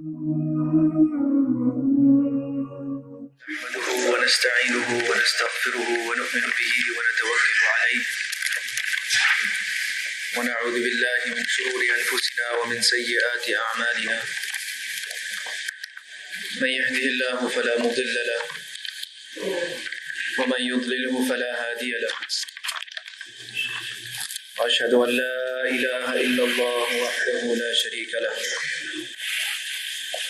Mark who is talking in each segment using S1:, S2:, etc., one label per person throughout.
S1: نحمده ونستعينه ونستغفره ونؤمن به ونتوكل عليه ونعوذ بالله من شرور أنفسنا ومن سيئات أعمالنا من يهده الله فلا مضل له ومن يضلله فلا هادي له وأشهد أن لا إله إلا الله وحده لا شريك له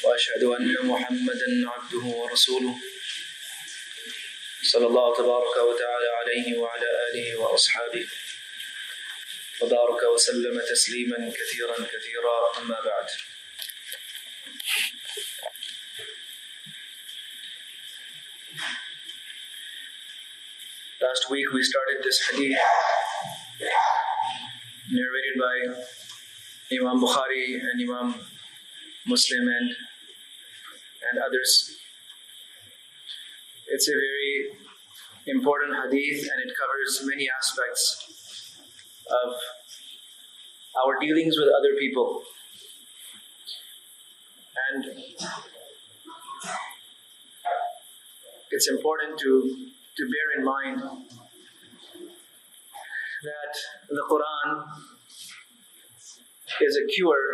S1: وأشهد أن محمدا عبده ورسوله صلى الله تبارك وتعالى عليه وعلى آله وأصحابه وبارك وسلم تسليما كثيرا كثيرا أما بعد. Last week we started this hadith narrated by Imam Bukhari and Imam Muslim and others. It's a very important hadith and it covers many aspects of our dealings with other people. And it's important to bear in mind that the Quran is a cure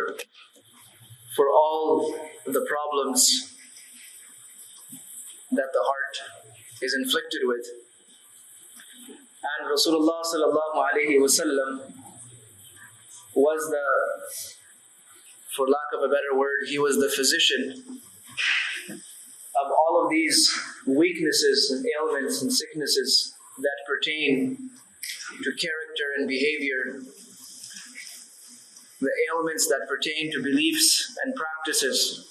S1: for all the problems that the heart is inflicted with. And Rasulullah sallallahu alaihi wasallam was for lack of a better word, he was the physician of all of these weaknesses and ailments and sicknesses that pertain to character and behavior, the ailments that pertain to beliefs and practices,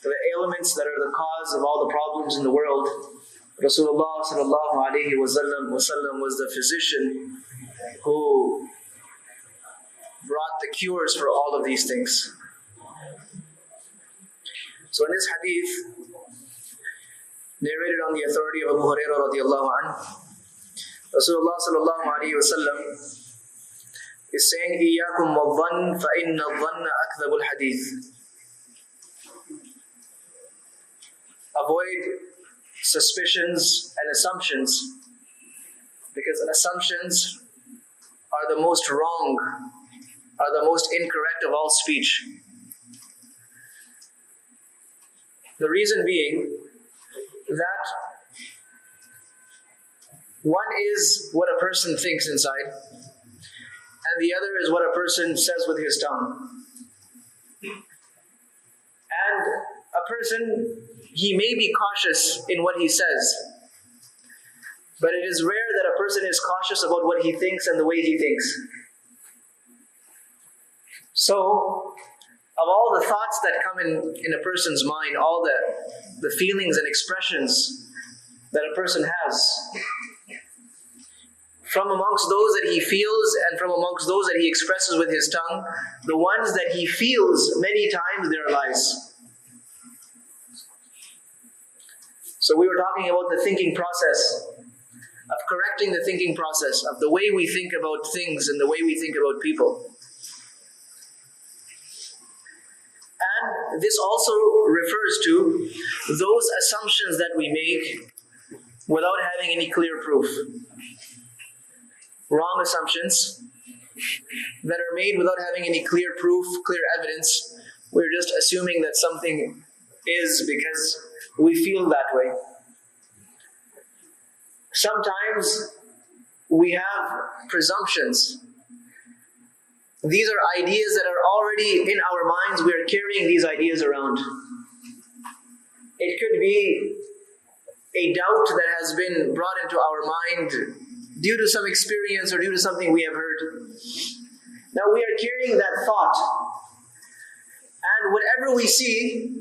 S1: the ailments that are the cause of all the problems in the world. Rasulullah sallallahu alaihi wasallam was the physician who brought the cures for all of these things. So in this hadith, narrated on the authority of Abu Hurairah radiallahu anhu, Rasulullah sallallahu alaihi wasallam is saying, إِيَّاكُمْ وَالظَّنَّ فَإِنَّ الظَّنَّ أَكْذَبُ الْحَدِيثِ. Avoid suspicions and assumptions, because assumptions are the most wrong, are the most incorrect of all speech. The reason being that one is what a person thinks inside, and the other is what a person says with his tongue. And a person, he may be cautious in what he says, but it is rare that a person is cautious about what he thinks and the way he thinks. So, of all the thoughts that come in a person's mind, all the feelings and expressions that a person has, from amongst those that he feels and from amongst those that he expresses with his tongue, the ones that he feels many times they are lies. So we were talking about the thinking process, of correcting the thinking process, of the way we think about things and the way we think about people. And this also refers to those assumptions that we make without having any clear proof. Wrong assumptions that are made without having any clear proof, clear evidence. We're just assuming that something is because we feel that way. Sometimes we have presumptions. These are ideas that are already in our minds. We are carrying these ideas around. It could be a doubt that has been brought into our mind due to some experience or due to something we have heard. Now we are carrying that thought. And whatever we see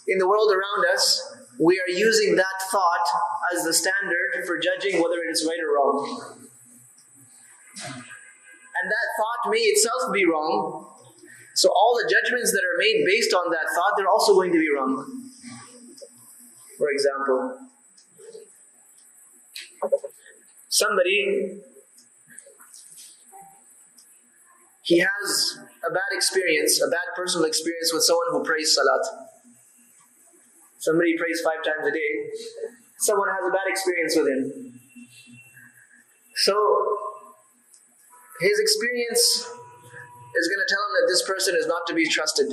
S1: in the world around us, we are using that thought as the standard for judging whether it is right or wrong. And that thought may itself be wrong. So all the judgments that are made based on that thought, they're also going to be wrong. For example, somebody he has a bad experience, a bad personal experience with someone who prays salat. Somebody prays 5 times a day. Someone has a bad experience with him. So, his experience is going to tell him that this person is not to be trusted.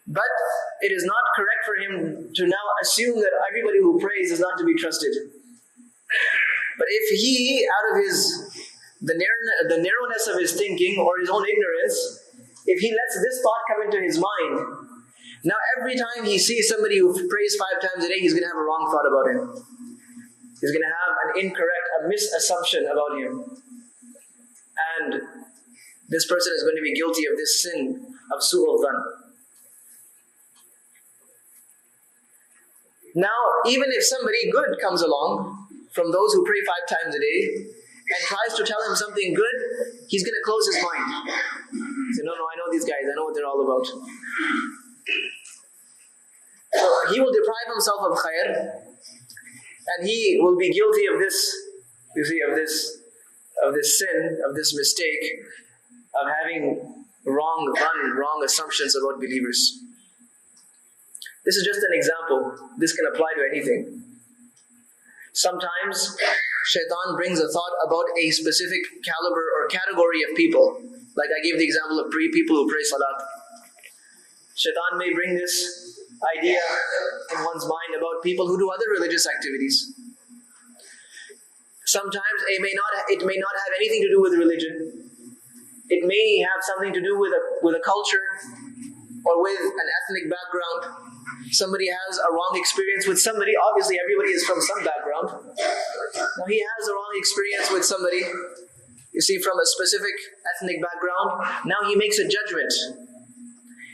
S1: But it is not correct for him to now assume that everybody who prays is not to be trusted. But if he, out of the narrowness of his thinking or his own ignorance, if he lets this thought come into his mind, now every time he sees somebody who prays 5 times a day, he's going to have a wrong thought about him. He's going to have an incorrect, a misassumption about him. And this person is going to be guilty of this sin of su'ul dhan. Now, even if somebody good comes along from those who pray 5 times a day and tries to tell him something good, he's going to close his mind. Say, no, I know these guys. I know what they're all about. So he will deprive himself of khair, and he will be guilty of this, you see, of this sin, of this mistake, of having wrong assumptions about believers. This is just an example. This can apply to anything. Sometimes shaitan brings a thought about a specific caliber or category of people. Like I gave the example of people who pray salat. Shaitan may bring this idea in one's mind about people who do other religious activities. Sometimes it may not have anything to do with religion. It may have something to do with a culture or with an ethnic background. Somebody has a wrong experience with somebody. Obviously, everybody is from some background. Now, he has a wrong experience with somebody, you see, from a specific ethnic background. Now he makes a judgment.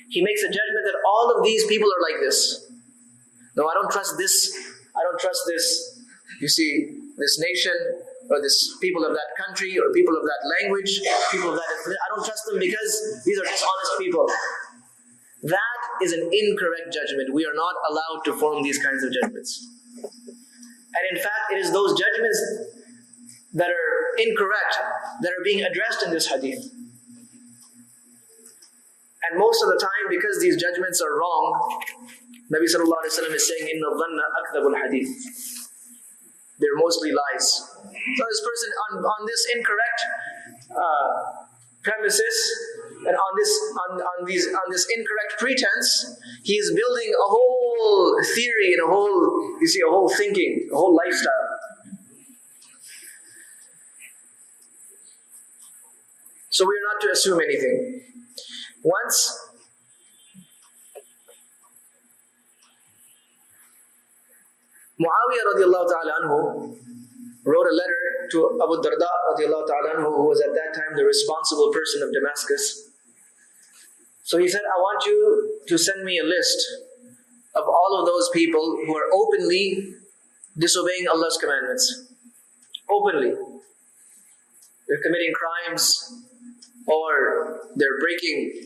S1: He makes a judgment that all of these people are like this. No, I don't trust this. I don't trust this. You see, this nation or this people of that country or people of that language, people of that ethnicity. I don't trust them because these are dishonest people. That is an incorrect judgment. We are not allowed to form these kinds of judgments. And in fact, it is those judgments that are incorrect that are being addressed in this hadith. And most of the time, because these judgments are wrong, Nabi sallallahu alaihi wasallam is saying, "Inna dhanna akdhabul hadith." They're mostly lies. So this person on this incorrect premises and on this incorrect pretense, he is building a whole theory and a whole thinking, a whole lifestyle. So we are not to assume anything. Once Muawiyah radiallahu ta'ala anhu wrote a letter to Abu Darda radiallahu ta'ala anhu, who was at that time the responsible person of Damascus. So he said, I want you to send me a list of all of those people who are openly disobeying Allah's commandments. Openly. They're committing crimes or they're breaking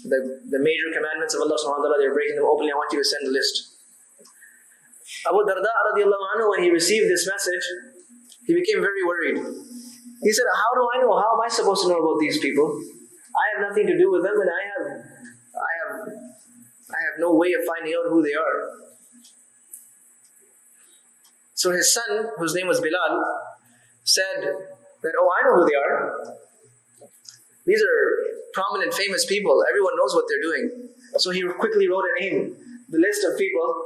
S1: the major commandments of Allah subhanahu wa ta'ala. They're breaking them openly. I want you to send a list. Abu Darda radiallahu anhu, when he received this message, he became very worried. He said, how do I know? How am I supposed to know about these people? I have nothing to do with them, and I have no way of finding out who they are. So his son, whose name was Bilal, said that, oh, I know who they are. These are prominent, famous people. Everyone knows what they're doing. So he quickly wrote a name, the list of people,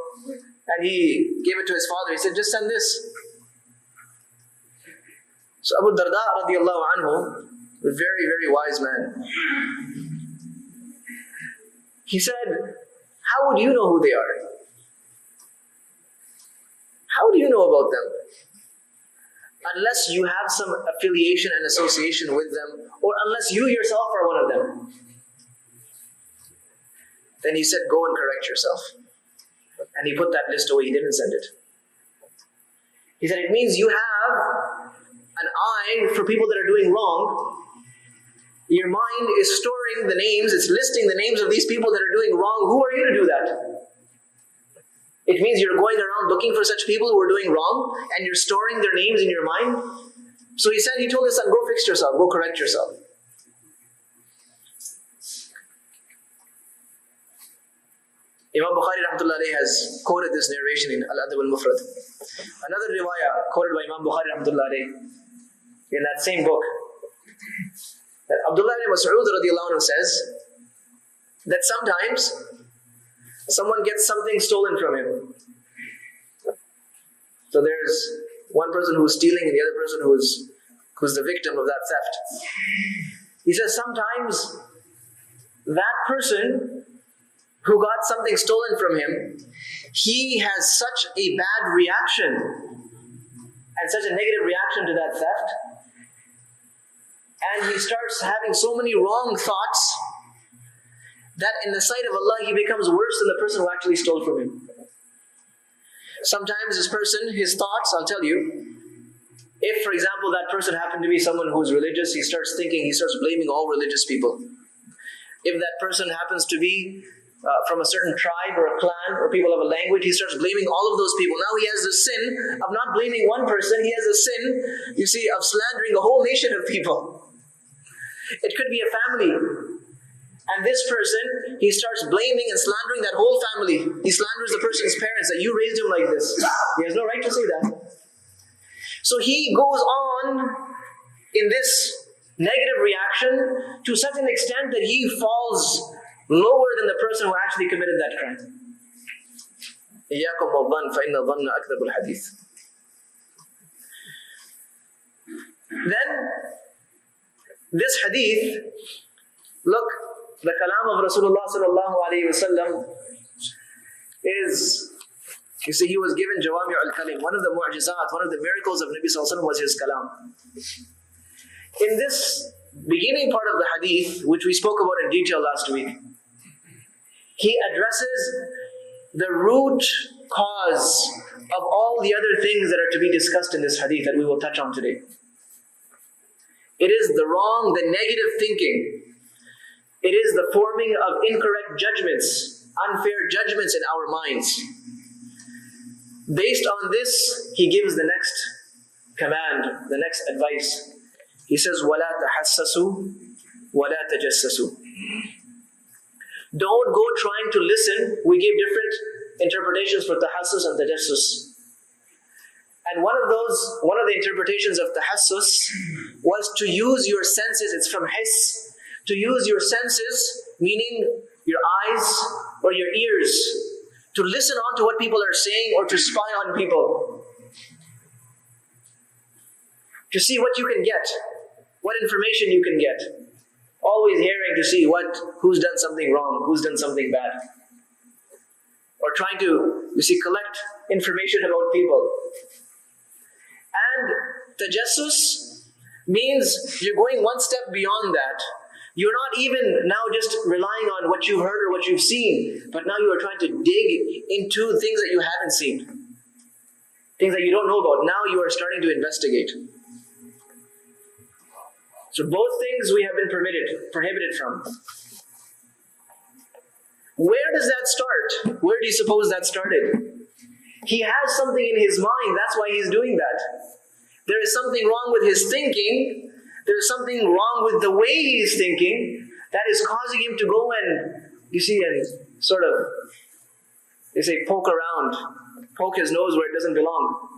S1: and he gave it to his father. He said, just send this. So Abu Darda radiallahu anhu, a very, very wise man, he said, how would you know who they are? How do you know about them? Unless you have some affiliation and association with them, or unless you yourself are one of them. Then he said, go and correct yourself. And he put that list away. He didn't send it. He said, it means you have an eye for people that are doing wrong. Your mind is storing the names, it's listing the names of these people that are doing wrong. Who are you to do that? It means you're going around looking for such people who are doing wrong, and you're storing their names in your mind. So he told his son, go fix yourself, go correct yourself. Imam Bukhari rahmatullahi alayhi has quoted this narration in Al-Adab al-Mufrad. Another riwayah quoted by Imam Bukhari rahmatullahi alayhi in that same book, that Abdullah ibn Mas'ud radiallahu anhu says that sometimes someone gets something stolen from him. So there's one person who's stealing and the other person who's the victim of that theft. He says sometimes that person who got something stolen from him, he has such a bad reaction and such a negative reaction to that theft, and he starts having so many wrong thoughts that in the sight of Allah he becomes worse than the person who actually stole from him. Sometimes this person, his thoughts, I'll tell you, if for example that person happened to be someone who's religious, he starts blaming all religious people. If that person happens to be from a certain tribe or a clan or people of a language, he starts blaming all of those people. Now he has the sin of not blaming one person, he has the sin, you see, of slandering a whole nation of people. It could be a family. And this person, he starts blaming and slandering that whole family. He slanders the person's parents, that you raised him like this. He has no right to say that. So he goes on in this negative reaction to such an extent that he falls lower than the person who actually committed that crime. إِيَّاكُمْ وَالظَّنَّ فَإِنَّ الظَّنَّ أَكْذَبُ الْحَدِيثِ. Then, this hadith, look, the kalam of Rasulullah sallallahu alayhi wa sallam is, you see, he was given Jawami al-Kalim. One of the mu'jizat, one of the miracles of Nabi sallallahu alayhi wa sallam was his kalam. In this beginning part of the hadith, which we spoke about in detail last week, he addresses the root cause of all the other things that are to be discussed in this hadith that we will touch on today. It is the wrong, the negative thinking. It is the forming of incorrect judgments, unfair judgments in our minds. Based on this, he gives the next command, the next advice. He says, وَلَا تَحَسَّسُوا وَلَا تَجَسَّسُوا. Don't go trying to listen. We give different interpretations for tahassus and tajassus. And one of the interpretations of tahassus was to use your senses. It's from hiss. To use your senses, meaning your eyes or your ears, to listen on to what people are saying or to spy on people. To see what you can get, what information you can get. Always hearing to see who's done something wrong, who's done something bad. Or trying to, collect information about people. And tajassus means you're going one step beyond that. You're not even now just relying on what you've heard or what you've seen, but now you are trying to dig into things that you haven't seen. Things that you don't know about. Now you are starting to investigate. So both things we have been prohibited from. Where does that start? Where do you suppose that started? He has something in his mind, that's why he's doing that. There is something wrong with his thinking. There is something wrong with the way he's thinking that is causing him to go and, and sort of, poke around, poke his nose where it doesn't belong.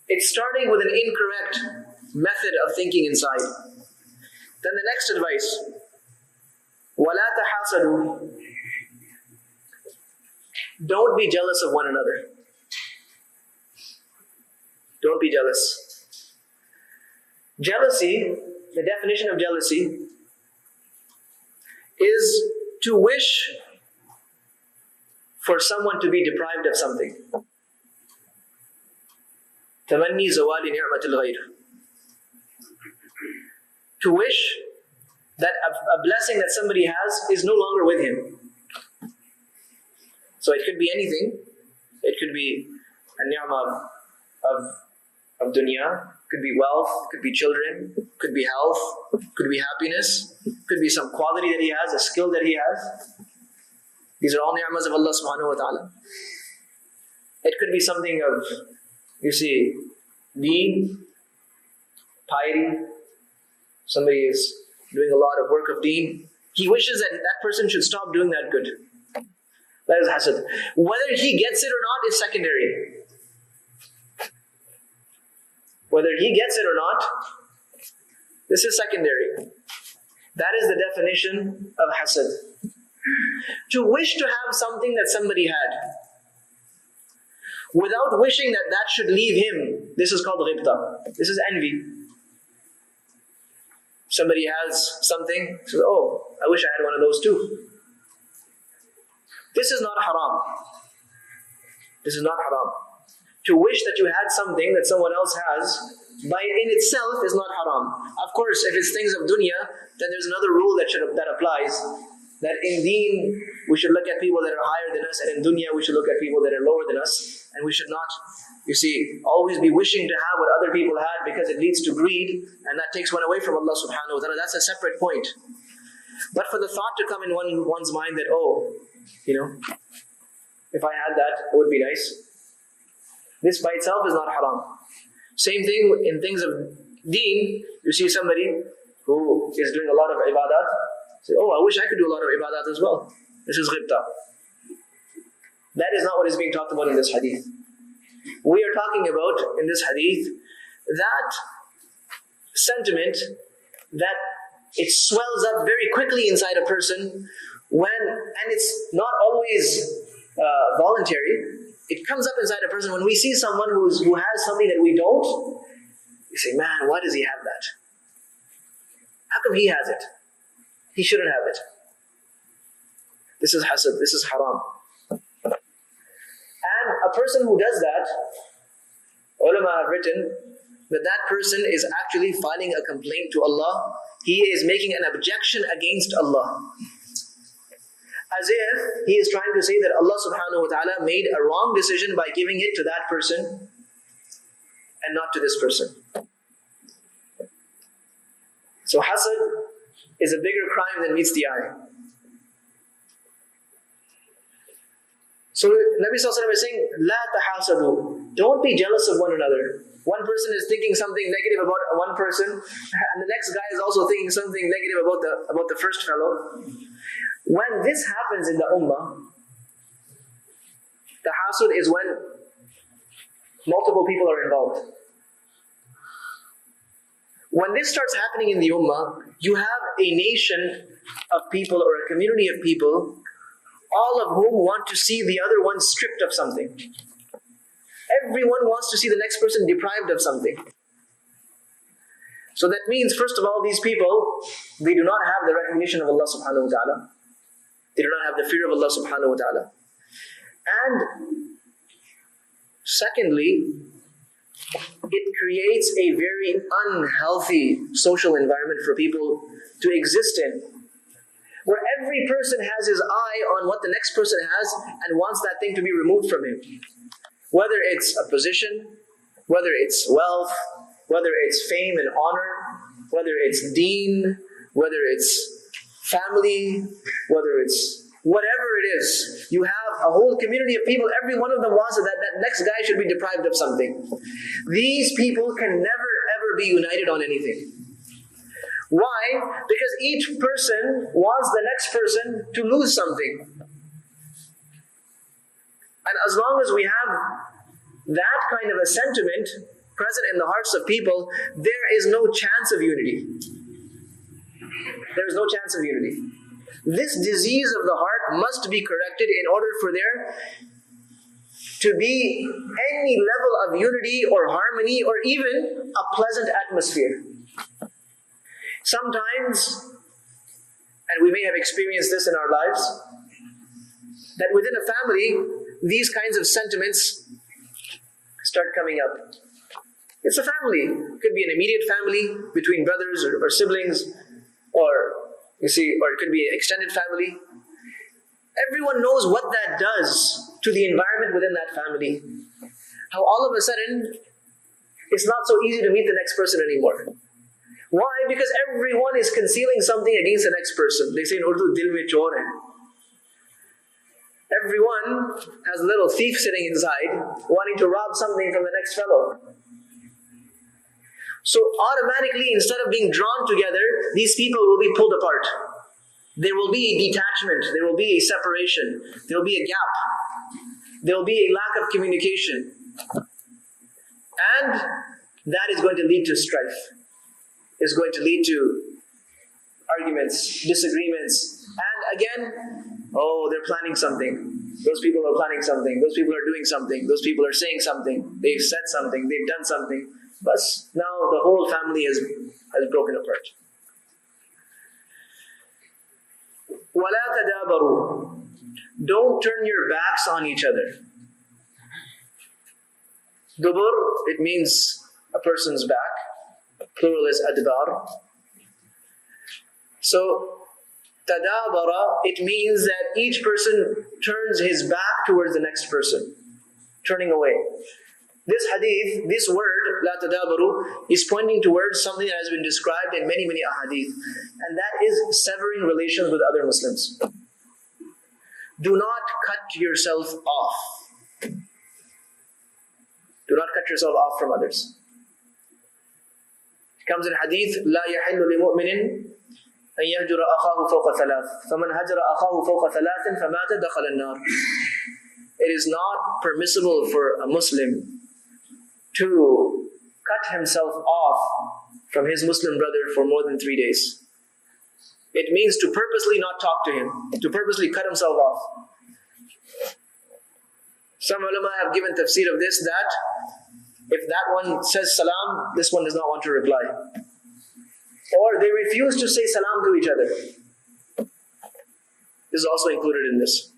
S1: It's starting with an incorrect method of thinking inside. Then the next advice, وَلَا تَحَاسَدُوا. Don't be jealous of one another. Don't be jealous. Jealousy, the definition of jealousy, is to wish for someone to be deprived of something. تَمَنِّي زَوَالِ نِعْمَةِ الْغَيْرِ. To wish that a blessing that somebody has is no longer with him. So it could be anything. It could be a ni'mah of dunya, could be wealth, could be children, could be health, could be happiness, could be some quality that he has, a skill that he has. These are all ni'mas of Allah subhanahu wa ta'ala. It could be something of, deen, piety, somebody is doing a lot of work of deen, he wishes that that person should stop doing that good. That is hasad. Whether he gets it or not is secondary. Whether he gets it or not, this is secondary. That is the definition of hasad. To wish to have something that somebody had, without wishing that that should leave him, this is called ghibta. This is envy. Somebody has something, says, oh, I wish I had one of those too. This is not haram. This is not haram. To wish that you had something that someone else has, by in itself is not haram. Of course, if it's things of dunya, then there's another rule that applies. That in deen, we should look at people that are higher than us, and in dunya, we should look at people that are lower than us. And we should not, always be wishing to have what other people had, because it leads to greed, and that takes one away from Allah subhanahu wa ta'ala. That's a separate point. But for the thought to come in one's mind that, if I had that, it would be nice. This by itself is not haram. Same thing in things of deen. You see somebody who is doing a lot of ibadat, say, oh, I wish I could do a lot of ibadat as well. This is ghibta. That is not what is being talked about in this hadith. We are talking about, in this hadith, that sentiment that it swells up very quickly inside a person and it's not always voluntary. It comes up inside a person when we see someone who has something that we don't. We say, man, why does he have that? How come he has it? He shouldn't have it. This is hasad, this is haram. And a person who does that, ulama have written that that person is actually filing a complaint to Allah. He is making an objection against Allah. As if he is trying to say that Allah subhanahu wa ta'ala made a wrong decision by giving it to that person and not to this person. So hasad is a bigger crime than meets the eye. So Nabi Sallallahu Alaihi Wasallam is saying, La tahasadu. Don't be jealous of one another. One person is thinking something negative about one person, and the next guy is also thinking something negative about the first fellow. When this happens in the ummah, the hasud is when multiple people are involved. When this starts happening in the ummah, you have a nation of people or a community of people, all of whom want to see the other one stripped of something. Everyone wants to see the next person deprived of something. So that means, first of all, these people, they do not have the recognition of Allah subhanahu wa ta'ala. They do not have the fear of Allah subhanahu wa ta'ala. And secondly, it creates a very unhealthy social environment for people to exist in, where every person has his eye on what the next person has and wants that thing to be removed from him. Whether it's a position, whether it's wealth, whether it's fame and honor, whether it's deen, whether it's family, whether it's whatever it is, you have a whole community of people, every one of them wants that next guy should be deprived of something. These people can never ever be united on anything. Why? Because each person wants the next person to lose something. And as long as we have that kind of a sentiment present in the hearts of people, there is no chance of unity. There is no chance of unity. This disease of the heart must be corrected in order for there to be any level of unity or harmony or even a pleasant atmosphere. Sometimes, and we may have experienced this in our lives, that within a family, these kinds of sentiments start coming up. It's a family. It could be an immediate family between brothers or siblings, or it could be an extended family. Everyone knows what that does to the environment within that family. How all of a sudden, it's not so easy to meet the next person anymore. Why? Because everyone is concealing something against the next person. They say in Urdu, dil mein chor hai. Everyone has a little thief sitting inside, wanting to rob something from the next fellow. So automatically, instead of being drawn together, these people will be pulled apart. There will be a detachment, there will be a separation, there will be a gap, there will be a lack of communication. And that is going to lead to strife. It's going to lead to arguments, disagreements. And again, oh, they're planning something. Those people are planning something. Those people are doing something. Those people are saying something. They've said something. They've done something. But now the whole family has broken apart. وَلَا تَدَابَرُوا. Don't turn your backs on each other. Dubur, it means a person's back. Plural is adbar. So, tadabara, it means that each person turns his back towards the next person, turning away. This hadith, this word, la tadabaru, is pointing towards something that has been described in many, many ahadith, and that is severing relations with other Muslims. Do not cut yourself off. Do not cut yourself off from others. It comes in hadith, لا يحل لمؤمن أن يهجر أخاه فوق ثلاث فمن هجر أخاه فوق ثلاث فمات دخل النار. It is not permissible for a Muslim to cut himself off from his Muslim brother for more than 3 days. It means to purposely not talk to him, to purposely cut himself off. Some ulama have given tafsir of this, that if that one says salam, this one does not want to reply. Or they refuse to say salam to each other. This is also included in this.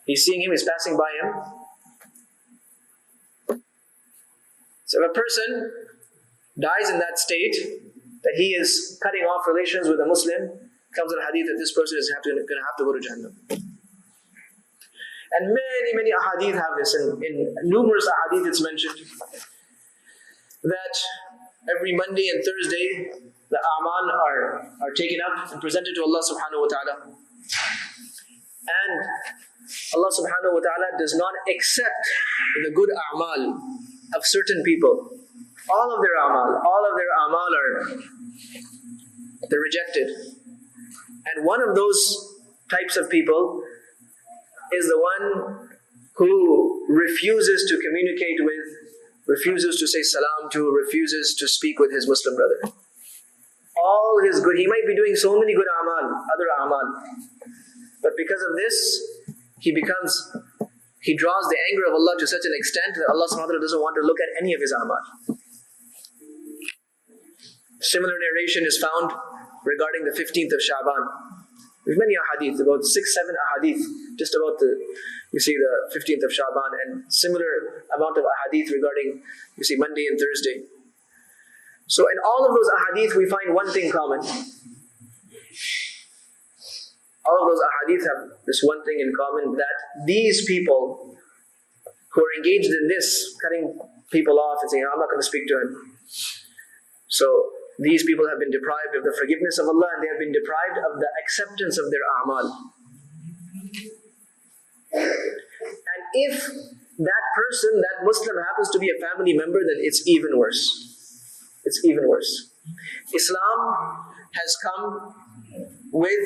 S1: He's seeing him, he's passing by him. So if a person dies in that state, that he is cutting off relations with a Muslim, comes in a hadith that this person is going to have to go to Jahannam. And many, many ahadith have this. In numerous ahadith it's mentioned that every Monday and Thursday, the a'mal are taken up and presented to Allah subhanahu wa ta'ala. And Allah subhanahu wa ta'ala does not accept the good a'mal of certain people. All of their a'mal they're rejected. And one of those types of people is the one who refuses to communicate with, refuses to say salam to, refuses to speak with his Muslim brother. All his good, he might be doing so many good a'mal, other a'mal, but because of this, he draws the anger of Allah to such an extent that Allah subhanahu wa ta'ala doesn't want to look at any of his a'mal. Similar narration is found regarding the 15th of Sha'ban. There's many ahadith, about 6-7 ahadith, just about the 15th of Sha'ban, and similar amount of ahadith regarding, Monday and Thursday. So in all of those ahadith, we find one thing common. All of those ahadith have this one thing in common, that these people who are engaged in this, cutting people off and saying, I'm not going to speak to him. So these people have been deprived of the forgiveness of Allah, and they have been deprived of the acceptance of their a'mal. And if that person, that Muslim happens to be a family member, then it's even worse. It's even worse. Islam has come with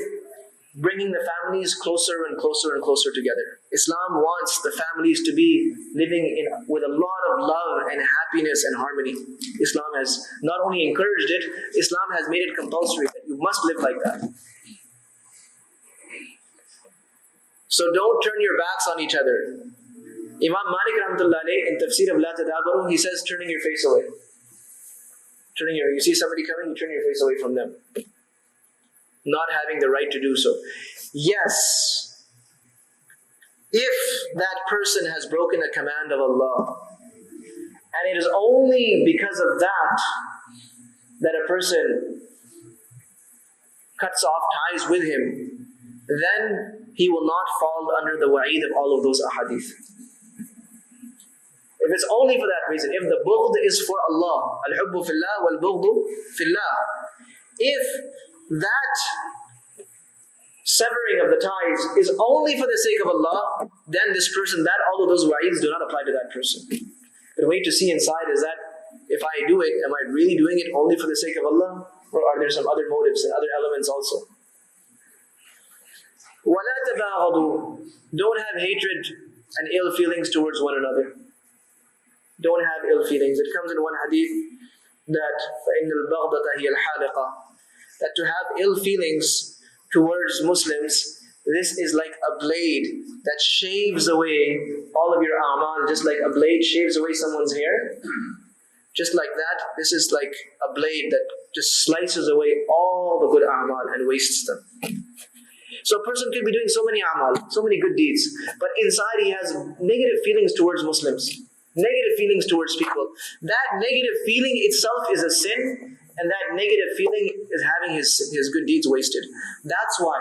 S1: bringing the families closer and closer and closer together. Islam wants the families to be living with a lot of love and happiness and harmony. Islam has not only encouraged it, Islam has made it compulsory that you must live like that. So don't turn your backs on each other. Imam Malik rahmatullah alayh, in tafsir of La Tadabaru, he says turning your face away. You see somebody coming, you turn your face away from them. Not having the right to do so. Yes, if that person has broken a command of Allah, and it is only because of that a person cuts off ties with him, then he will not fall under the wa'id of all of those ahadith. If it's only for that reason, if the bughd is for Allah, al-hubbu fillah wal-bughdu fillah, if that severing of the ties is only for the sake of Allah, then this person, all of those wa'ids do not apply to that person. But we need to see inside is that if if I do it, am I really doing it only for the sake of Allah? Or are there some other motives and other elements also? وَلَا تَبَاغَضُوا. Don't have hatred and ill feelings towards one another. Don't have ill feelings. It comes in one hadith that فَإِنَّ الْبَغْضَةَ هِيَ الْحَالِقَةِ, that to have ill feelings towards Muslims, this is like a blade that shaves away all of your a'mal, just like a blade shaves away someone's hair. Just like that, this is like a blade that just slices away all the good a'mal and wastes them. So a person could be doing so many a'mal, so many good deeds, but inside he has negative feelings towards Muslims, negative feelings towards people. That negative feeling itself is a sin, and that negative feeling is having his good deeds wasted. That's why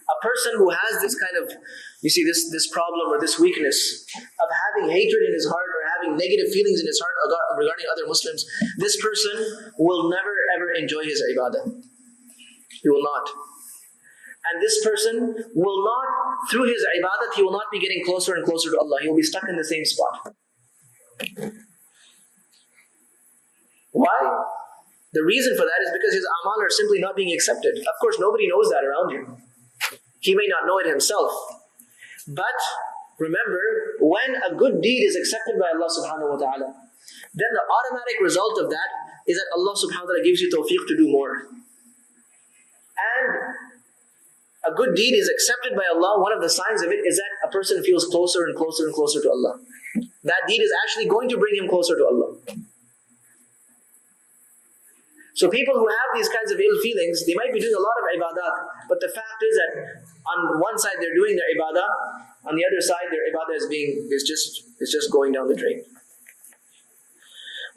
S1: a person who has this kind of, you see, this problem or this weakness of having hatred in his heart or having negative feelings in his heart regarding other Muslims, this person will never ever enjoy his ibadah. He will not. And this person will not, through his ibadat, he will not be getting closer and closer to Allah. He will be stuck in the same spot. Why? The reason for that is because his amal are simply not being accepted. Of course, nobody knows that around him. He may not know it himself. But remember, when a good deed is accepted by Allah subhanahu wa ta'ala, then the automatic result of that is that Allah subhanahu wa ta'ala gives you tawfiq to do more. And a good deed is accepted by Allah. One of the signs of it is that a person feels closer and closer and closer to Allah. That deed is actually going to bring him closer to Allah. So people who have these kinds of ill feelings, they might be doing a lot of ibadat, but the fact is that on one side they're doing their ibadah, on the other side their ibadah is just going down the drain.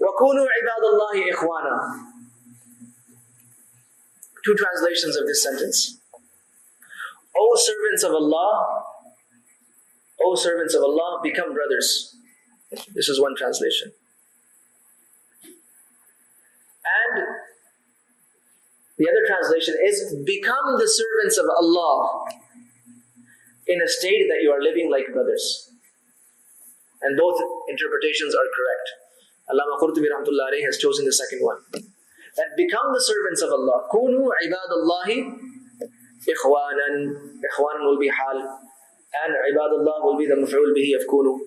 S1: وَكُونُوا عِبَادَ اللَّهِ إِخْوَانًا. Two translations of this sentence. O servants of Allah, become brothers. This is one translation. And the other translation is, become the servants of Allah in a state that you are living like brothers. And both interpretations are correct. Allama Qurtubi rahmatullah alayhi has chosen the second one. That become the servants of Allah. Kunu ibadallahi ikhwanan. Ikhwanan will be hal. And ibadallah will be the maf'ul bihi of kunu.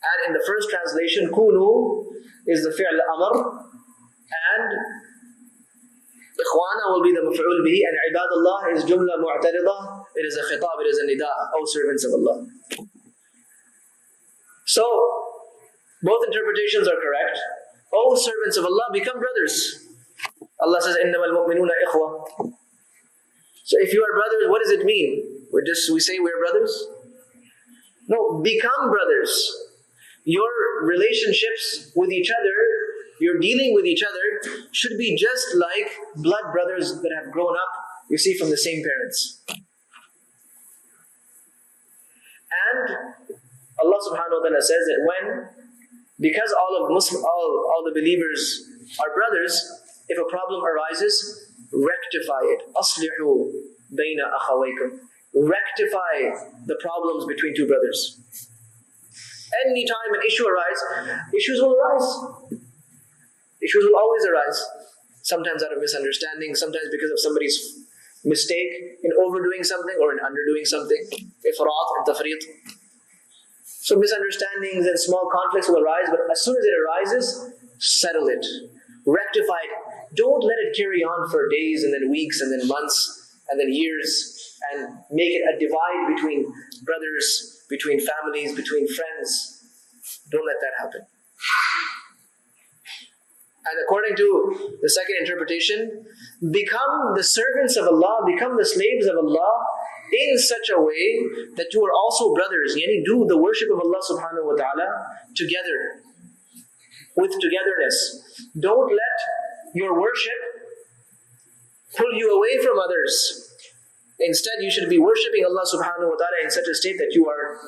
S1: And in the first translation, kunu is the fi'l amr. And ikhwana will be the maf'ul bihi. And ibadallah is jumla mu'tarida. It is a khitab, it is a nida. O servants of Allah. So, both interpretations are correct. O servants of Allah, become brothers. Allah says, إِنَّمَا الْمُؤْمِنُونَ إِخْوَةً. So if you are brothers, what does it mean? We say we're brothers? No, become brothers. Your relationships with each other, your dealing with each other, should be just like blood brothers that have grown up, you see, from the same parents. And Allah subhanahu wa ta'ala says that because all the believers are brothers, if a problem arises, rectify it. أَصْلِحُوا بَيْنَ أَخَوَيْكُمْ. Rectify the problems between two brothers. Anytime an issue arises, issues will arise. Issues will always arise. Sometimes out of misunderstanding, sometimes because of somebody's mistake in overdoing something or in underdoing something. Ifrat and tafrit. So misunderstandings and small conflicts will arise, but as soon as it arises, settle it. Rectify it. Don't let it carry on for days and then weeks and then months and then years and make it a divide between brothers, between families, between friends. Don't let that happen. And according to the second interpretation, become the servants of Allah, become the slaves of Allah in such a way that you are also brothers. Yani do the worship of Allah subhanahu wa ta'ala together, with togetherness. Don't let your worship pull you away from others. Instead, you should be worshipping Allah subhanahu wa ta'ala in such a state that you are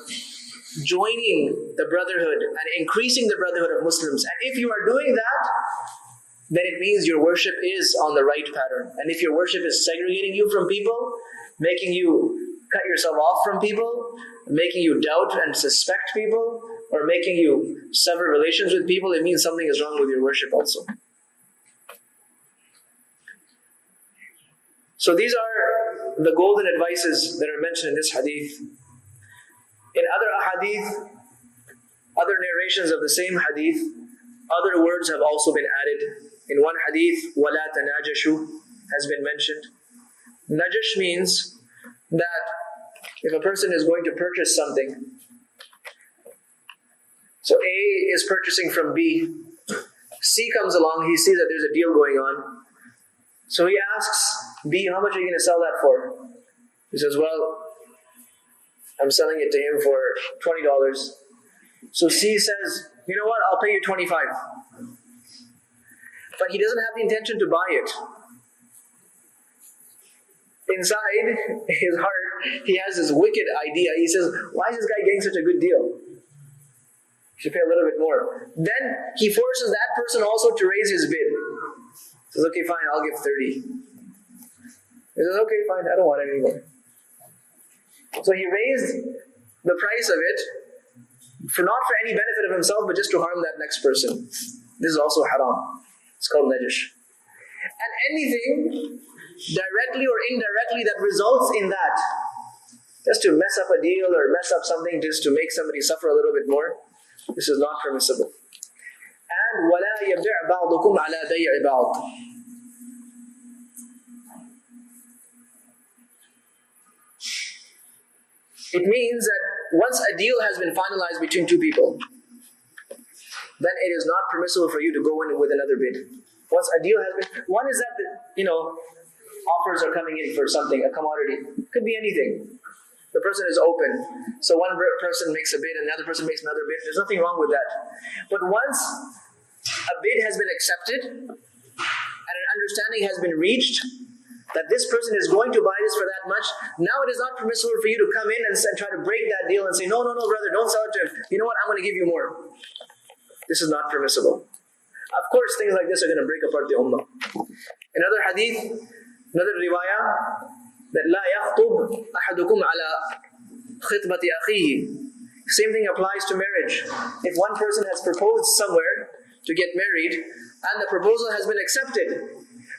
S1: joining the brotherhood and increasing the brotherhood of Muslims. And if you are doing that, then it means your worship is on the right pattern. And if your worship is segregating you from people, making you cut yourself off from people, making you doubt and suspect people, or making you sever relations with people, it means something is wrong with your worship also. So these are the golden advices that are mentioned in this hadith. In other ahadith, other narrations of the same hadith, other words have also been added. In one hadith, وَلَا تَنَاجَشُوا has been mentioned. Najash means that if a person is going to purchase something, so A is purchasing from B, C comes along, he sees that there's a deal going on. So he asks B, how much are you going to sell that for? He says, well, I'm selling it to him for $20. So C says, you know what, I'll pay you $25. But he doesn't have the intention to buy it. Inside his heart, he has this wicked idea. He says, why is this guy getting such a good deal? He should pay a little bit more. Then he forces that person also to raise his bid. He says, okay, fine, I'll give 30. He says, okay, fine, I don't want it anymore. So he raised the price of it, not for any benefit of himself, but just to harm that next person. This is also haram. It's called najish. And anything directly or indirectly that results in that, just to mess up a deal or mess up something just to make somebody suffer a little bit more, this is not permissible. And وَلَا يَبِعْ بَعْضُكُمْ عَلَى بَيْعِ بَعْضٍ. It means that once a deal has been finalized between two people, then it is not permissible for you to go in with another bid. Once a deal has been, one is that, offers are coming in for something, a commodity. Could be anything. The person is open. So one person makes a bid and the other person makes another bid. There's nothing wrong with that. But once a bid has been accepted and an understanding has been reached that this person is going to buy this for that much, now it is not permissible for you to come in and try to break that deal and say, no, brother, don't sell it to him. You know what, I'm going to give you more. This is not permissible. Of course, things like this are going to break apart the ummah. Another hadith, another riwayah, that لا يخطب أحدكم على خطبة أخيه. Same thing applies to marriage. If one person has proposed somewhere to get married and the proposal has been accepted,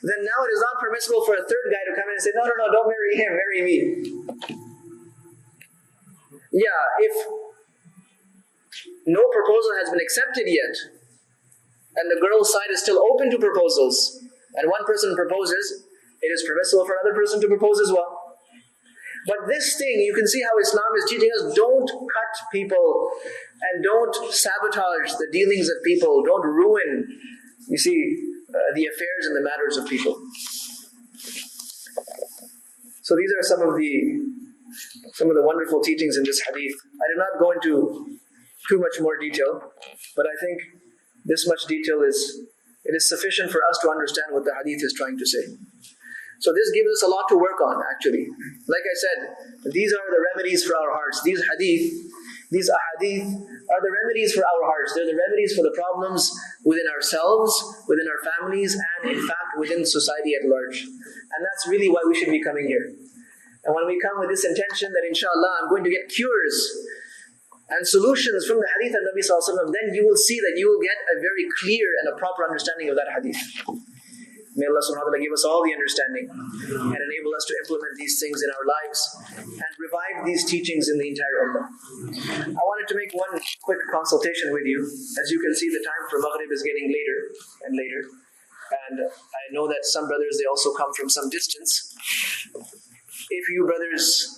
S1: then now it is not permissible for a third guy to come in and say, no, don't marry him, marry me. Yeah, if no proposal has been accepted yet and the girl's side is still open to proposals and one person proposes, it is permissible for another person to propose as well. But this thing, you can see how Islam is teaching us, don't cut people and don't sabotage the dealings of people. Don't ruin, the affairs and the matters of people. So these are some of the wonderful teachings in this hadith. I did not go into too much more detail, but I think this much detail is sufficient for us to understand what the hadith is trying to say. So this gives us a lot to work on, actually. Like I said, these are the remedies for our hearts. These ahadith are the remedies for our hearts. They're the remedies for the problems within ourselves, within our families, and in fact within society at large. And that's really why we should be coming here. And when we come with this intention that inshallah I'm going to get cures and solutions from the hadith of Nabi Sallallahu Alaihi Wasallam, then you will see that you will get a very clear and a proper understanding of that hadith. May Allah subhanahu wa ta'ala give us all the understanding and enable us to implement these things in our lives and revive these teachings in the entire ummah. I wanted to make one quick consultation with you. As you can see, the time for Maghrib is getting later and later. And I know that some brothers, they also come from some distance. If you brothers